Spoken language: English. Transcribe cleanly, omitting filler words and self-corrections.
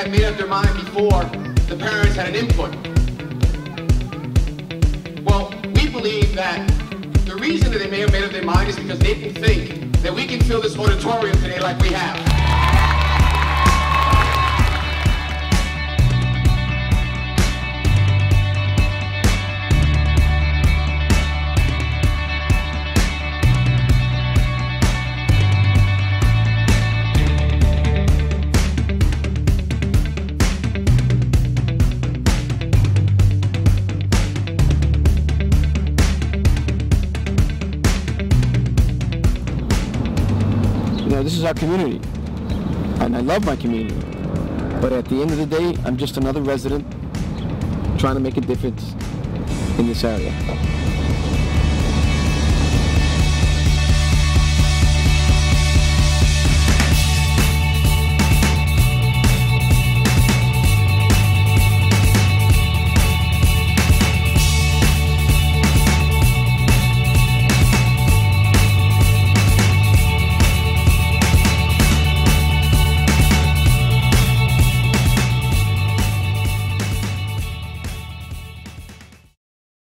had made up their mind before the parents had an input. Well, we believe that the reason that they may have made up their mind is because they can think that we can fill this auditorium today like we have. This is our community, and I love my community, but at the end of the day, I'm just another resident trying to make a difference in this area.